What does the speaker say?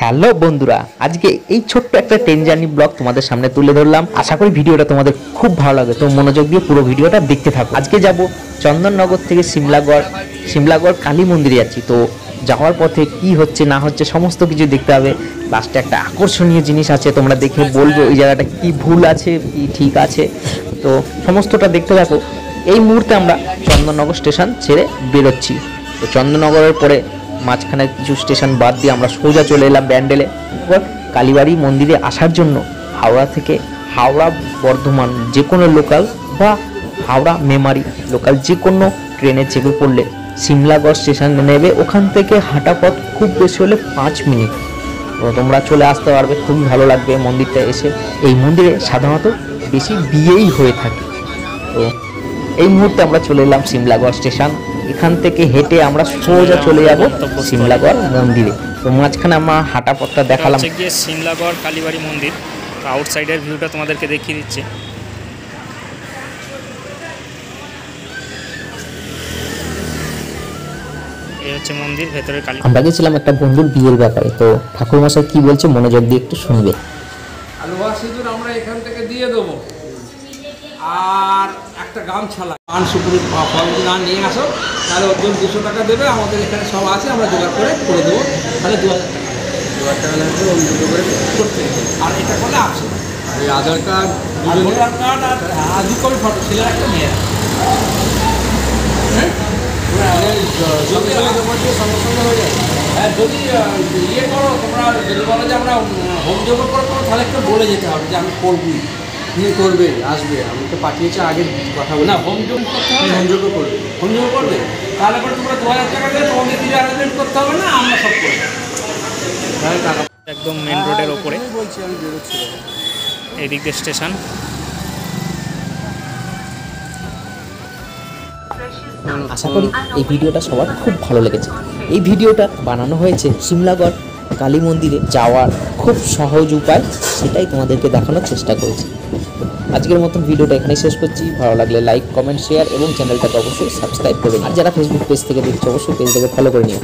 Hello বন্ধুরা, আজকে এই ছোট্ট একটা ট্রেন জার্নি ব্লগ তোমাদের সামনে তুলে ধরলাম। আশা করি ভিডিওটা তোমাদের খুব ভালো লাগে, তো মনোযোগ দিয়ে পুরো ভিডিওটা দেখতে থাকো। আজকে যাব চন্দননগর থেকে সিমলাগড় কালী মন্দিরে যাচ্ছি। তো যাওয়ার পথে কি হচ্ছে না হচ্ছে সমস্ত কিছু দেখতে হবে। লাস্টে একটা আকর্ষণীয় জিনিস আছে, তোমরা দেখে বলবে ওই জায়গাটা কি ভুল আছে কি ঠিক আছে। তো সমস্তটা দেখতে থাকো। এই মুহূর্তে আমরা চন্দননগর স্টেশন ছেড়ে বেরোচ্ছি। তো চন্দননগরের পরে মাঝখানে কিছু স্টেশন বাদ দিয়ে আমরা সোজা চলে এলাম ব্যান্ডেলে। এবার কালীবাড়ি মন্দিরে আসার জন্য হাওড়া বর্ধমান যে কোনো লোকাল বা হাওড়া মেমারি লোকাল যে কোনো ট্রেনে চেপে পড়লে সিমলাগড় স্টেশনে নেবে। ওখান থেকে হাঁটা পথ খুব বেশি হলে 5 মিনিট। তো তোমরা চলে আসতে পারবে, খুবই ভালো লাগবে মন্দিরটা এসে। এই মন্দিরে সাধারণত বেশি বিয়েই হয়ে থাকে। তো এই মুহূর্তে আমরা চলে এলাম সিমলাগড় স্টেশন। এখান থেকে হেঁটে আমরা সোজা চলে যাব সিমলাগড় মন্দিরে। তো মাঝখানে আমরা হাঁটা পথটা দেখালাম। গিয়ে সিমলাগড় কালীবাড়ি মন্দির আউটসাইডের ভিউটা তোমাদেরকে দেখিয়ে দিচ্ছে। এই হচ্ছে মন্দির, ভেতরে কালী। আমরা গেছিলাম একটা বন্ধুর বিয়ের ব্যাপারে, তো ঠাকুরমশাই কি বলছে মনোযোগ দিয়ে একটু শুনবে। আলুয়া সিঁদুর আমরা এখান থেকে দিয়ে দেবো, আর একটা গামছালা পান সুপুরি ফল না নিয়ে আসো, তাহলে ওর জন্য 200 টাকা দেবে। আমাদের এখানে সব আছে, আমরা জোগাড় করে দেবো। তাহলে 2000 টাকা লাগবে ওই দুটো করে করতে। আর এটা করলে 800 টাকা। এই আধার কার্ড আর 2 কপি ফটো, ছেলের একটা মেয়ের। হ্যাঁ, যদি ইয়ে করো তোমরা, যদি বলো যে আমরা হোম জোগাড় করবো, তাহলে একটু বলে যেতে হবে যে আমি করবি। তুমি করবে, আসবে, আমি তো পাঠিয়েছি আগে কথা বলে। না, হোম যোগ করতে হবে, হোম যোগ করবে, হোম যোগ করবে। তাহলে পরে তোমরা 2000 টাকা দেবে, তোমাদের কিছু অ্যারেঞ্জমেন্ট করতে হবে না, আমরা সব করবো। তাহলে টাকা একদম মেন রোডের ওপরে বলছি, আমি বেরোচ্ছি। এদিক দিয়ে স্টেশন। আশা করি এই ভিডিওটা সবার খুব ভালো লেগেছে। এই ভিডিওটা বানানো হয়েছে সিমলাগড় কালী মন্দিরে যাওয়ার খুব সহজ উপায়, সেটাই তোমাদেরকে দেখানোর চেষ্টা করেছি। আজকের মতন ভিডিওটা এখানেই শেষ করছি। ভালো লাগলে লাইক, কমেন্ট, শেয়ার এবং চ্যানেলটাকে অবশ্যই সাবস্ক্রাইব করবেন। আর যারা ফেসবুক পেজ থেকে দেখছো অবশ্যই পেজটাকে ফলো করে নিও।